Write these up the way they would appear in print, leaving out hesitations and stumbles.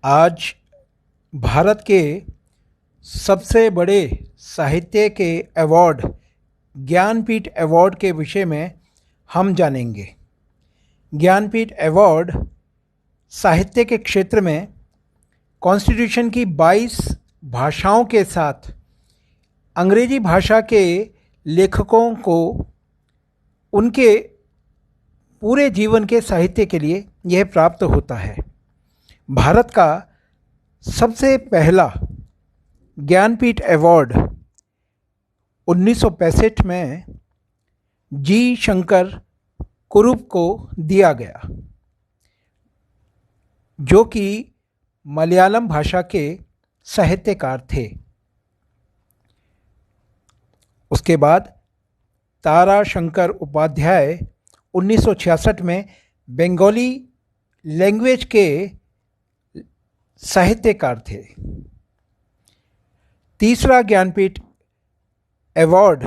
आज भारत के सबसे बड़े साहित्य के अवार्ड ज्ञानपीठ अवार्ड के विषय में हम जानेंगे। ज्ञानपीठ अवार्ड साहित्य के क्षेत्र में कॉन्स्टिट्यूशन की 22 भाषाओं के साथ अंग्रेजी भाषा के लेखकों को उनके पूरे जीवन के साहित्य के लिए यह प्राप्त होता है। भारत का सबसे पहला ज्ञानपीठ अवार्ड 1965 में जी शंकर कुरुप को दिया गया, जो कि मलयालम भाषा के साहित्यकार थे। उसके बाद तारा शंकर उपाध्याय 1966 में बंगाली लैंग्वेज के साहित्यकार थे। तीसरा ज्ञानपीठ अवार्ड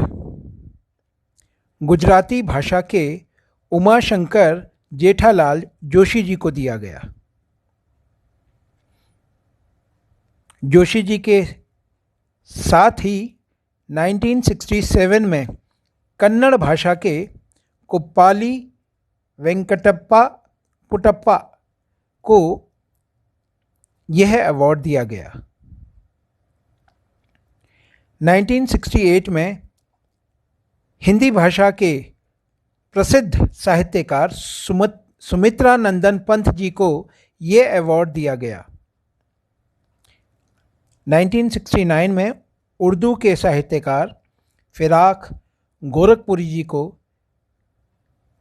गुजराती भाषा के उमाशंकर जेठालाल जोशी जी को दिया गया। जोशी जी के साथ ही 1967 में कन्नड़ भाषा के कुप्पाली वेंकटप्पा पुटप्पा को यह अवार्ड दिया गया। 1968 में हिंदी भाषा के प्रसिद्ध साहित्यकार सुमित्रा नंदन पंत जी को यह अवार्ड दिया गया। 1969 में उर्दू के साहित्यकार फिराक गोरखपुरी जी को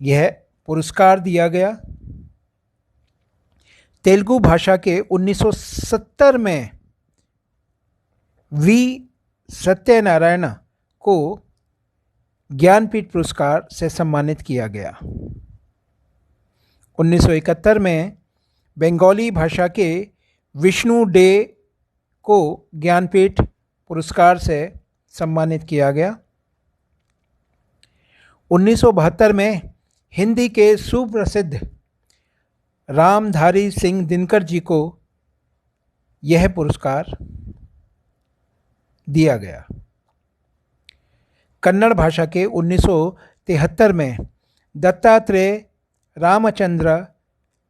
यह पुरस्कार दिया गया। तेलुगु भाषा के 1970 में वी सत्यनारायण को ज्ञानपीठ पुरस्कार से सम्मानित किया गया। 1971 में बंगाली भाषा के विष्णु डे को ज्ञानपीठ पुरस्कार से सम्मानित किया गया। 1972 में हिंदी के सुप्रसिद्ध रामधारी सिंह दिनकर जी को यह पुरस्कार दिया गया। कन्नड़ भाषा के 1973 में दत्तात्रेय रामचंद्र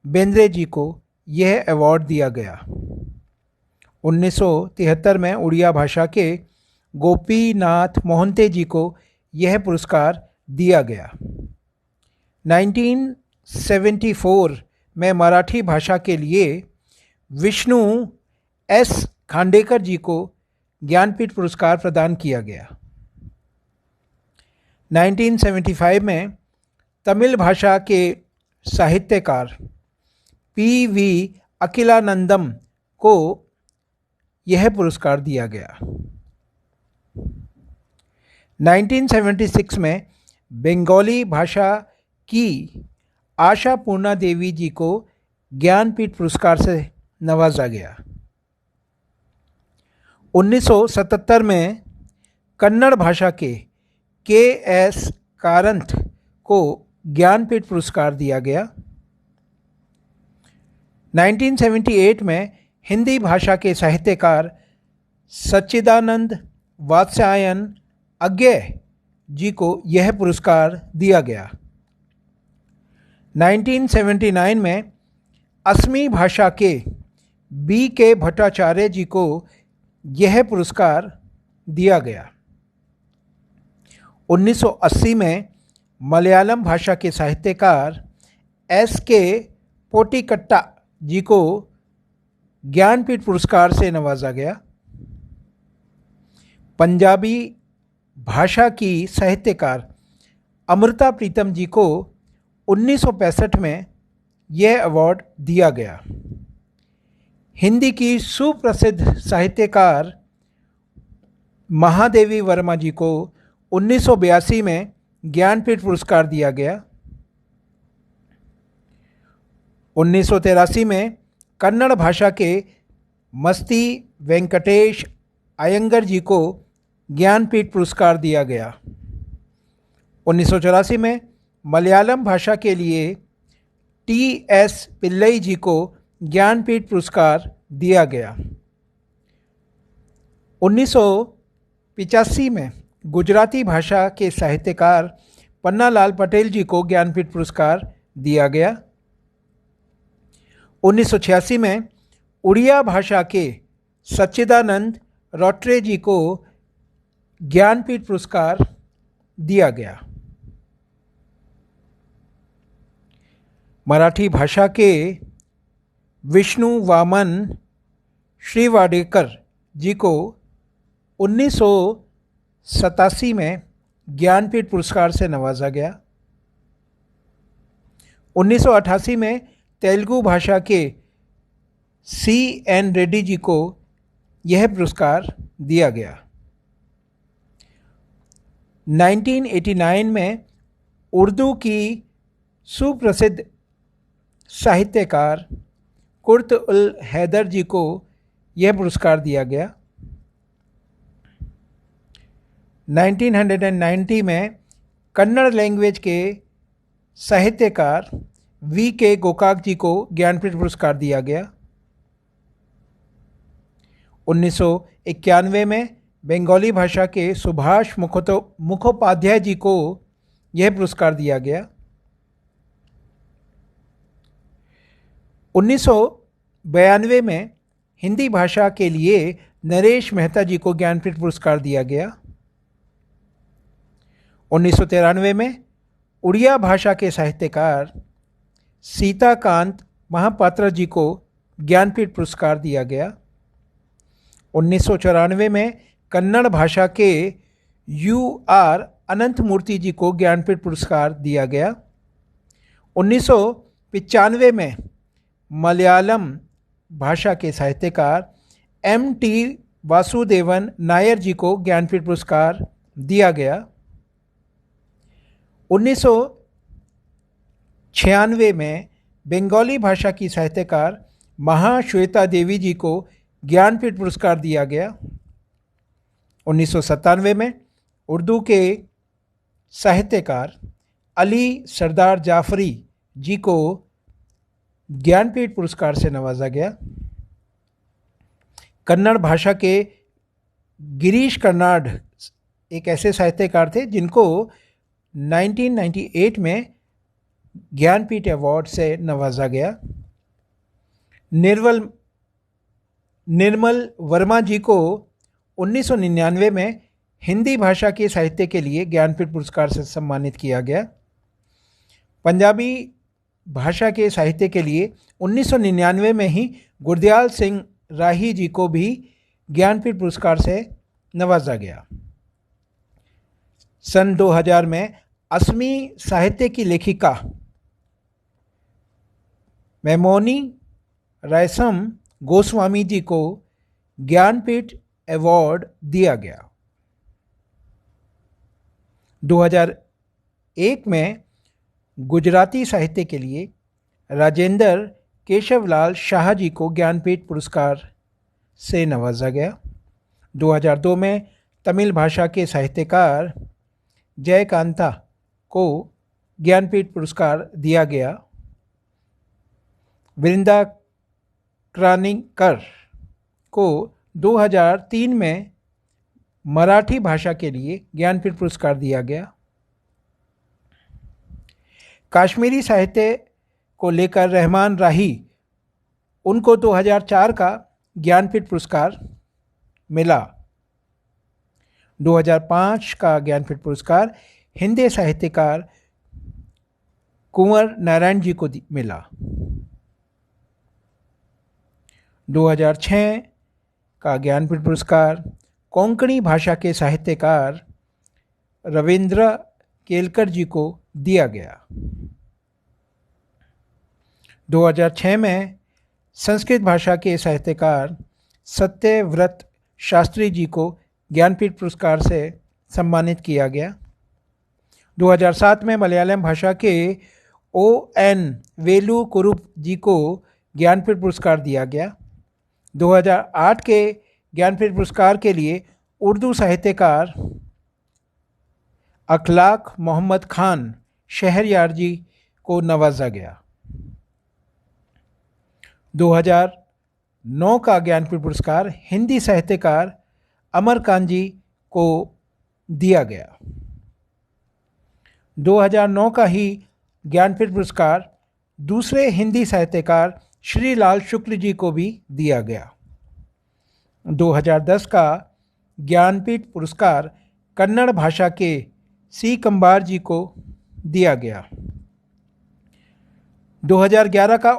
बेंद्रे जी को यह अवार्ड दिया गया। 1973 में उड़िया भाषा के गोपीनाथ मोहंते जी को यह पुरस्कार दिया गया। 1974 में मराठी भाषा के लिए विष्णु एस खांडेकर जी को ज्ञानपीठ पुरस्कार प्रदान किया गया। 1975 में तमिल भाषा के साहित्यकार पी वी अखिलानंदम को यह पुरस्कार दिया गया। 1976 में बंगाली भाषा की आशा पूर्णा देवी जी को ज्ञानपीठ पुरस्कार से नवाजा गया। 1977 में कन्नड़ भाषा के एस कारंथ को ज्ञानपीठ पुरस्कार दिया गया। 1978 में हिंदी भाषा के साहित्यकार सच्चिदानंद वात्स्यायन अज्ञेय जी को यह पुरस्कार दिया गया। 1979 में असमी भाषा के बी के भट्टाचार्य जी को यह पुरस्कार दिया गया। 1980 में मलयालम भाषा के साहित्यकार एस के पोटिकट्टा जी को ज्ञानपीठ पुरस्कार से नवाजा गया। पंजाबी भाषा की साहित्यकार अमृता प्रीतम जी को 1965 में यह अवार्ड दिया गया। हिंदी की सुप्रसिद्ध साहित्यकार महादेवी वर्मा जी को 1982 में ज्ञानपीठ पुरस्कार दिया गया। 1983 में कन्नड़ भाषा के मस्ती वेंकटेश अयंगर जी को ज्ञानपीठ पुरस्कार दिया गया। 1984 में मलयालम भाषा के लिए टी एस पिल्लई जी को ज्ञानपीठ पुरस्कार दिया गया। 1985 में गुजराती भाषा के साहित्यकार पन्नालाल पटेल जी को ज्ञानपीठ पुरस्कार दिया गया। 1986 में उड़िया भाषा के सच्चिदानंद रोट्रे जी को ज्ञानपीठ पुरस्कार दिया गया। मराठी भाषा के विष्णु वामन श्रीवाडेकर जी को 1987 में ज्ञानपीठ पुरस्कार से नवाजा गया। 1988 में तेलुगु भाषा के C.N. रेड्डी जी को यह पुरस्कार दिया गया। 1989 में उर्दू की सुप्रसिद्ध साहित्यकार कुर्त उल हैदर जी को यह पुरस्कार दिया गया। 1990 में कन्नड़ लैंग्वेज के साहित्यकार V.K. गोकाक जी को ज्ञानपीठ पुरस्कार दिया गया। 1991 में बंगाली भाषा के सुभाष मुखोपाध्याय जी को यह पुरस्कार दिया गया। 1992 में हिंदी भाषा के लिए नरेश मेहता जी को ज्ञानपीठ पुरस्कार दिया गया। 1993 में उड़िया भाषा के साहित्यकार सीताकांत महापात्रा जी को ज्ञानपीठ पुरस्कार दिया गया। 1994 में कन्नड़ भाषा के U.R. अनंतमूर्ति जी को ज्ञानपीठ पुरस्कार दिया गया। 1995 में मलयालम भाषा के साहित्यकार M.T. वासुदेवन नायर जी को ज्ञानपीठ पुरस्कार दिया गया। 1996 में बंगाली भाषा की साहित्यकार महाश्वेता देवी जी को ज्ञानपीठ पुरस्कार दिया गया। 1997 में उर्दू के साहित्यकार अली सरदार जाफरी जी को ज्ञानपीठ पुरस्कार से नवाजा गया। कन्नड़ भाषा के गिरीश कर्नाड एक ऐसे साहित्यकार थे जिनको 1998 में ज्ञानपीठ अवार्ड से नवाजा गया। निर्मल वर्मा जी को 1999 में हिंदी भाषा के साहित्य के लिए ज्ञानपीठ पुरस्कार से सम्मानित किया गया। पंजाबी भाषा के साहित्य के लिए 1999 में ही गुरदयाल सिंह राही जी को भी ज्ञानपीठ पुरस्कार से नवाजा गया। सन 2000 में असमी साहित्य की लेखिका मैमोनी रायसम गोस्वामी जी को ज्ञानपीठ अवार्ड दिया गया। 2001 में गुजराती साहित्य के लिए राजेंद्र केशवलाल शाह जी को ज्ञानपीठ पुरस्कार से नवाजा गया। 2002 में तमिल भाषा के साहित्यकार जयकांता को ज्ञानपीठ पुरस्कार दिया गया। वृंदा क्रानिकर को 2003 में मराठी भाषा के लिए ज्ञानपीठ पुरस्कार दिया गया। कश्मीरी साहित्य को लेकर रहमान राही उनको 2004 का ज्ञानपीठ पुरस्कार मिला। 2005 का ज्ञानपीठ पुरस्कार हिंदी साहित्यकार कुंवर नारायण जी को मिला। 2006 का ज्ञानपीठ पुरस्कार कोंकणी भाषा के साहित्यकार रविंद्र केलकर जी को दिया गया। 2006 में संस्कृत भाषा के साहित्यकार सत्यव्रत शास्त्री जी को ज्ञानपीठ पुरस्कार से सम्मानित किया गया। 2007 में मलयालम भाषा के O.N. वेलुकुरुप जी को ज्ञानपीठ पुरस्कार दिया गया। 2008 के ज्ञानपीठ पुरस्कार के लिए उर्दू साहित्यकार अखलाक मोहम्मद खान शहरयार जी को नवाजा गया। 2009 का ज्ञानपीठ पुरस्कार हिंदी साहित्यकार अमरकांत जी को दिया गया। 2009 का ही ज्ञानपीठ पुरस्कार दूसरे हिंदी साहित्यकार श्री लाल शुक्ल जी को भी दिया गया। 2010 का ज्ञानपीठ पुरस्कार कन्नड़ भाषा के सी कंबार जी को दिया गया। 2011 का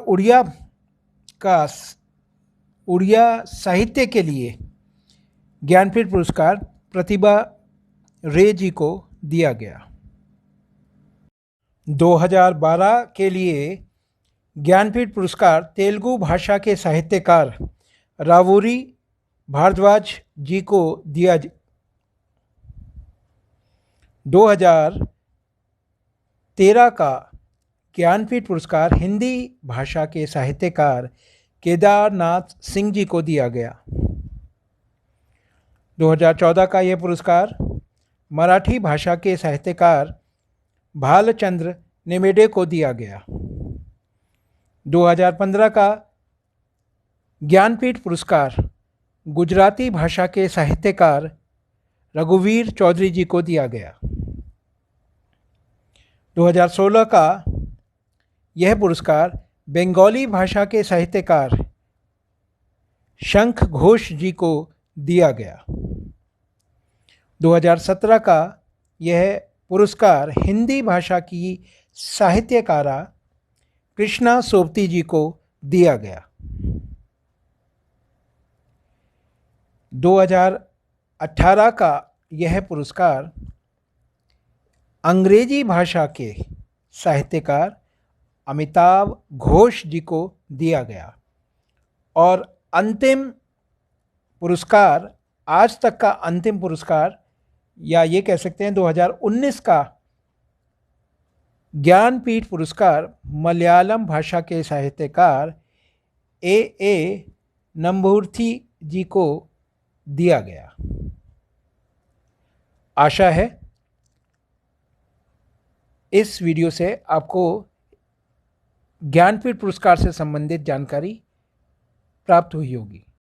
उड़िया साहित्य के लिए ज्ञानपीठ पुरस्कार प्रतिभा रे जी को दिया गया। 2012 के लिए ज्ञानपीठ पुरस्कार तेलुगु भाषा के साहित्यकार रावूरी भारद्वाज जी को दिया। 2013 का ज्ञानपीठ पुरस्कार हिंदी भाषा के साहित्यकार केदारनाथ सिंह जी को दिया गया। 2014 का यह पुरस्कार मराठी भाषा के साहित्यकार भालचंद्र नेमेडे को दिया गया। 2015 का ज्ञानपीठ पुरस्कार गुजराती भाषा के साहित्यकार रघुवीर चौधरी जी को दिया गया। 2016 का यह पुरस्कार बंगाली भाषा के साहित्यकार शंख घोष जी को दिया गया। 2017 का यह पुरस्कार हिंदी भाषा की साहित्यकारा कृष्णा सोबती जी को दिया गया। 2018 का यह पुरस्कार अंग्रेजी भाषा के साहित्यकार अमिताभ घोष जी को दिया गया। और अंतिम पुरस्कार, आज तक का अंतिम पुरस्कार, या ये कह सकते हैं 2019 का ज्ञानपीठ पुरस्कार मलयालम भाषा के साहित्यकार ए नंबूर्थी जी को दिया गया। आशा है इस वीडियो से आपको ज्ञानपीठ पुरस्कार से संबंधित जानकारी प्राप्त हुई होगी।